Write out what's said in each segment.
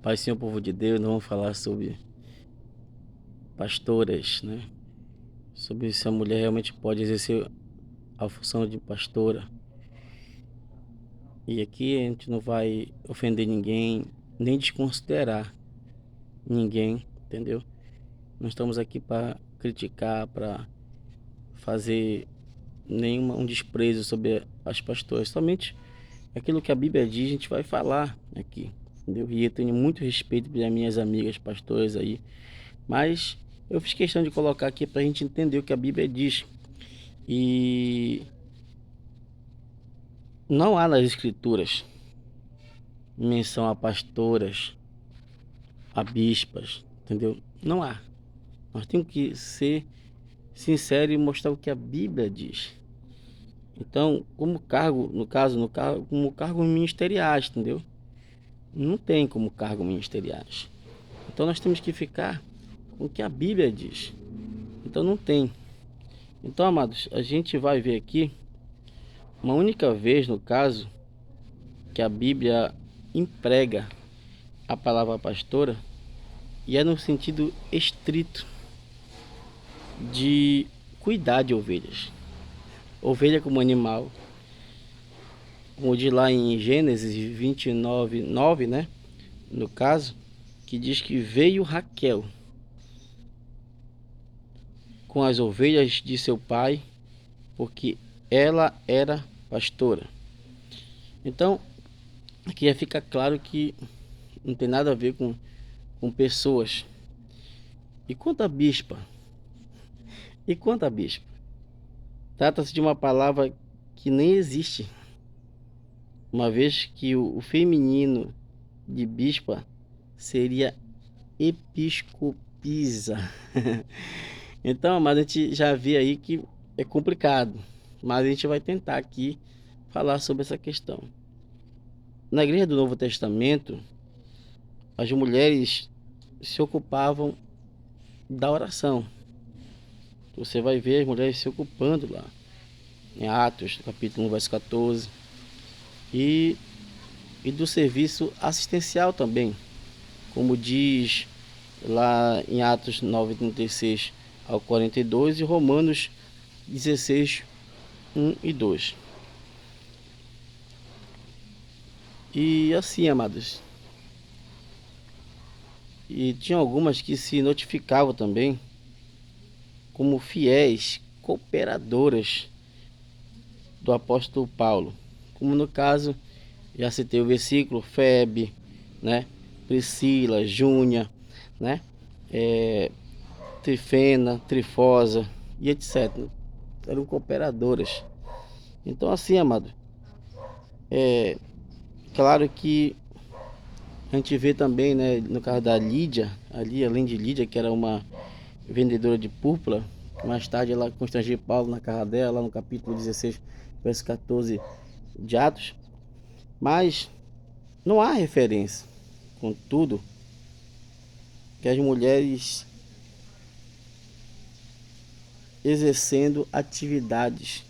Pai, Senhor, povo de Deus, nós vamos falar sobre pastoras, né? Sobre se a mulher realmente pode exercer a função de pastora. E aqui a gente não vai ofender ninguém, nem desconsiderar ninguém, entendeu? Não estamos aqui para criticar, para fazer um desprezo sobre as pastoras. Somente aquilo que a Bíblia diz, a gente vai falar aqui, entendeu? E eu tenho muito respeito pelas minhas amigas pastoras aí, mas eu fiz questão de colocar aqui para a gente entender o que a Bíblia diz. E não há nas escrituras menção a pastoras, a bispas, entendeu? Não há. Nós temos que ser sinceros e mostrar o que a Bíblia diz. Então, como cargo, no caso, como cargos ministeriais, entendeu? Não tem como cargo ministeriais. Então nós temos que ficar com o que a Bíblia diz. Então não tem. Então, amados, a gente vai ver aqui uma única vez, no caso, que a Bíblia emprega a palavra pastora, e é no sentido estrito de cuidar de ovelhas. Ovelha como animal, como diz lá em Gênesis 29, 9, né? No caso, que diz que veio Raquel com as ovelhas de seu pai, porque ela era pastora. Então, aqui já fica claro que não tem nada a ver com pessoas. E quanto à bispa? E quanto à bispa? Trata-se de uma palavra que nem existe, uma vez que o feminino de bispa seria episcopisa. Então, mas a gente já vê aí que é complicado, mas a gente vai tentar aqui falar sobre essa questão. Na igreja do Novo Testamento, as mulheres se ocupavam da oração. Você vai ver as mulheres se ocupando lá em Atos, capítulo 1, verso 14, e do serviço assistencial também, como diz lá em Atos 9, 36 ao 42 e Romanos 16, 1 e 2. E assim, amados, e tinha algumas que se notificavam também como fiéis cooperadoras do apóstolo Paulo, como no caso, já citei o versículo, Febe, né? Priscila, Júnia, né? Trifena, Trifosa e etc. Eram cooperadoras. Então assim, amado, claro que a gente vê também, né, no caso da Lídia, ali, além de Lídia, que era uma vendedora de púrpura, mais tarde ela constrangiu Paulo na casa dela, lá no capítulo 16, verso 14 de Atos. Mas não há referência, contudo, que as mulheres exercendo atividades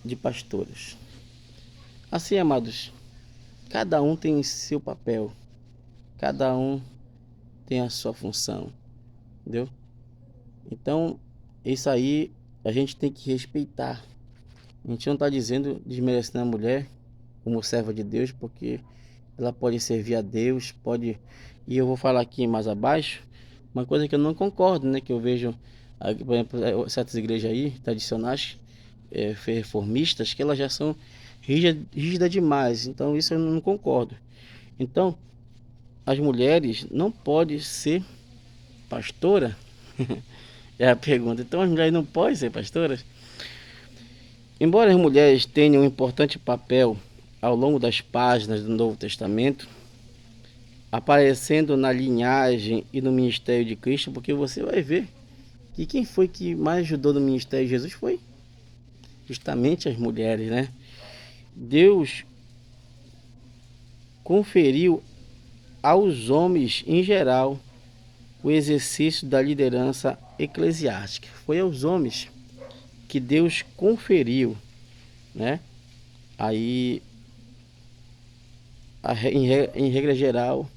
de pastoras. Assim, amados, cada um tem seu papel, cada um tem a sua função, entendeu? Então, isso aí a gente tem que respeitar. A gente não está dizendo desmerecendo a mulher como serva de Deus, porque ela pode servir a Deus, pode. E eu vou falar aqui mais abaixo uma coisa que eu não concordo, né? Que eu vejo, por exemplo, certas igrejas aí tradicionais, reformistas, que elas já são rígidas demais. Então isso eu não concordo. Então as mulheres não podem ser pastora. É a pergunta. Então as mulheres não podem ser pastoras? Embora as mulheres tenham um importante papel ao longo das páginas do Novo Testamento, aparecendo na linhagem e no ministério de Cristo, porque você vai ver que quem foi que mais ajudou no ministério de Jesus foi justamente as mulheres, né? Deus conferiu aos homens em geral o exercício da liderança eclesiástica. Foi aos homens que Deus conferiu, né? Aí, em regra geral,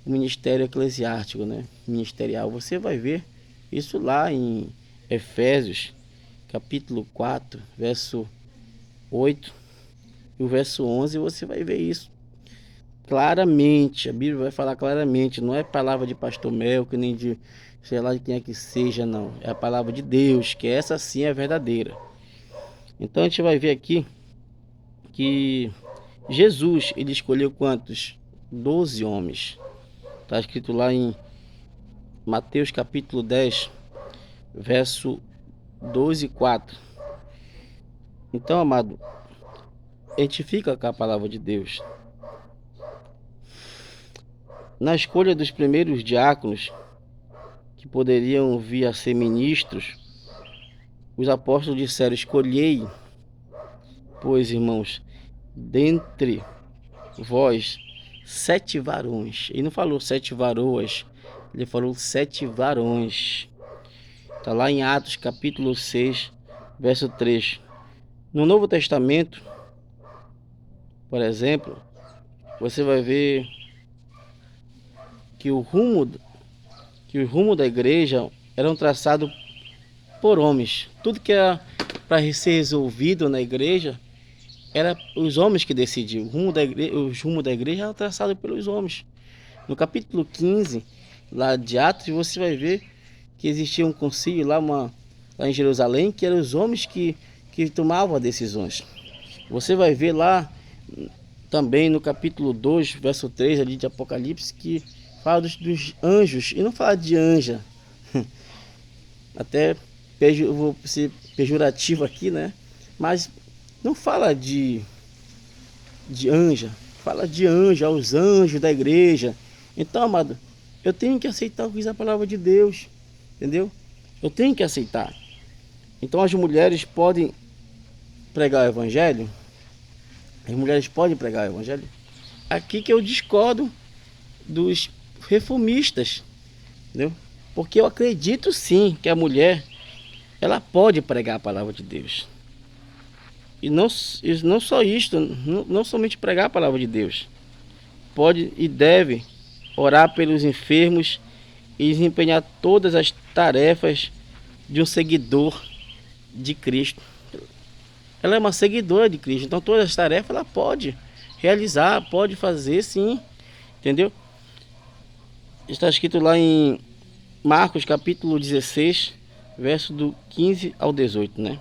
o ministério eclesiástico, né? Ministerial. Você vai ver isso lá em Efésios, capítulo 4, verso 8 e o verso 11, você vai ver isso claramente. A Bíblia vai falar claramente, não é palavra de pastor Melco, nem de sei lá de quem é que seja, não. É a palavra de Deus, que essa sim é verdadeira. Então a gente vai ver aqui que Jesus, ele escolheu quantos? 12 homens. Está escrito lá em Mateus capítulo 10, verso 12 e 4. Então, amado, a gente fica com a palavra de Deus. Na escolha dos primeiros diáconos, que poderiam vir a ser ministros, os apóstolos disseram: escolhei, pois, irmãos, dentre vós 7 varões. Ele não falou 7 varoas, ele falou 7 varões. Está lá em Atos capítulo 6, verso 3. No Novo Testamento, por exemplo, você vai ver que o rumo da igreja era traçado por homens. Tudo que era para ser resolvido na igreja era os homens que decidiam. O rumo da igreja era traçado pelos homens. No capítulo 15, lá de Atos, você vai ver que existia um concílio lá em Jerusalém, que eram os homens que tomavam as decisões. Você vai ver lá também no capítulo 2, verso 3 ali de Apocalipse, que fala dos anjos, e não fala de anja. Até vou ser pejorativo aqui, né? Mas não fala de anja, fala de anjo, aos anjos da igreja. Então, amado, eu tenho que aceitar o que diz a palavra de Deus, entendeu? Eu tenho que aceitar. Então as mulheres podem pregar o evangelho? As mulheres podem pregar o evangelho? Aqui que eu discordo dos reformistas, entendeu? Porque eu acredito sim que a mulher, ela pode pregar a palavra de Deus. E não só isto, não somente pregar a palavra de Deus. Pode e deve orar pelos enfermos e desempenhar todas as tarefas de um seguidor de Cristo. Ela é uma seguidora de Cristo, então todas as tarefas ela pode realizar, pode fazer sim, entendeu? Está escrito lá em Marcos capítulo 16, verso do 15 ao 18, né?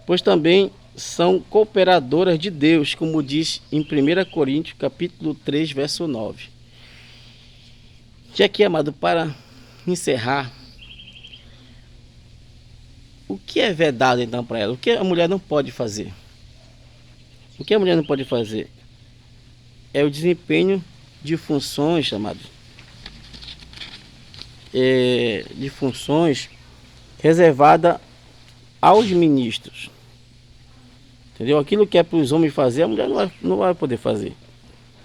Pois também são cooperadoras de Deus, como diz em 1 Coríntios capítulo 3, verso 9. E aqui, amado, para encerrar, o que é vedado então para ela? O que a mulher não pode fazer? O que a mulher não pode fazer? É o desempenho de funções, chamadas de funções reservada aos ministros. Entendeu? Aquilo que é para os homens fazer, a mulher não vai poder fazer.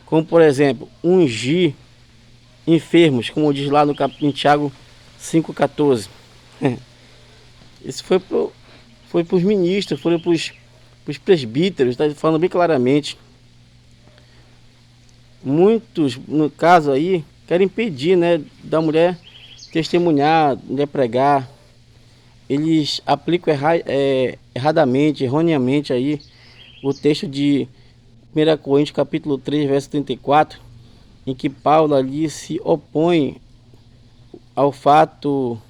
Como, por exemplo, ungir enfermos, como diz lá em Tiago 5,14. Isso foi para os ministros, foi para os presbíteros, está falando bem claramente. Muitos, no caso aí, querem impedir, né, da mulher testemunhar, mulher pregar. Eles aplicam erradamente, erroneamente aí o texto de 1 Coríntios capítulo 3, verso 34, em que Paulo ali se opõe ao fato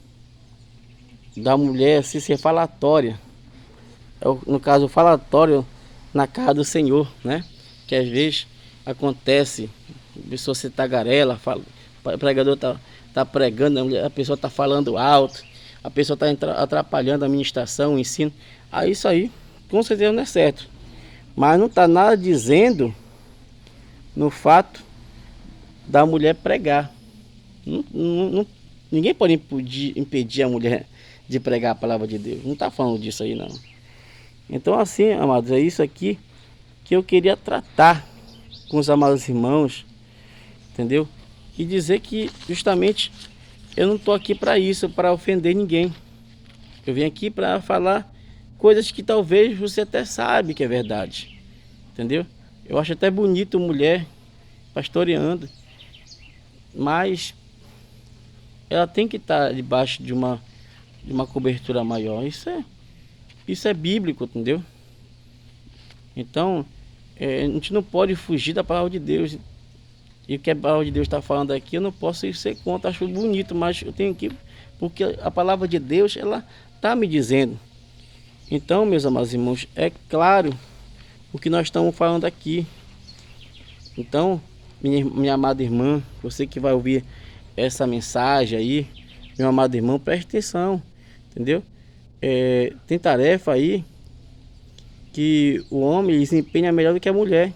da mulher se ser falatória. No caso, falatório na casa do Senhor, né? Que às vezes acontece, a pessoa se tagarela, o pregador tá pregando, a pessoa tá falando alto, a pessoa tá atrapalhando a ministração, o ensino. Aí isso aí, com certeza não é certo. Mas não tá nada dizendo no fato da mulher pregar. Ninguém pode impedir a mulher de pregar a palavra de Deus. Não está falando disso aí, não. Então, assim, amados, é isso aqui que eu queria tratar com os amados irmãos, entendeu? E dizer que, justamente, eu não estou aqui para isso, para ofender ninguém. Eu vim aqui para falar coisas que talvez você até sabe que é verdade, entendeu? Eu acho até bonito mulher pastoreando. mas ela tem que estar debaixo de uma cobertura maior. Isso é bíblico, entendeu? Então, a gente não pode fugir da palavra de Deus. E o que a palavra de Deus está falando aqui, eu não posso ser contra, acho bonito, mas eu tenho que, porque a palavra de Deus, ela está me dizendo. Então, meus amados irmãos, é claro o que nós estamos falando aqui. Então, minha amada irmã, você que vai ouvir essa mensagem aí, meu amado irmão, preste atenção, entendeu? Tem tarefa aí que o homem desempenha melhor do que a mulher.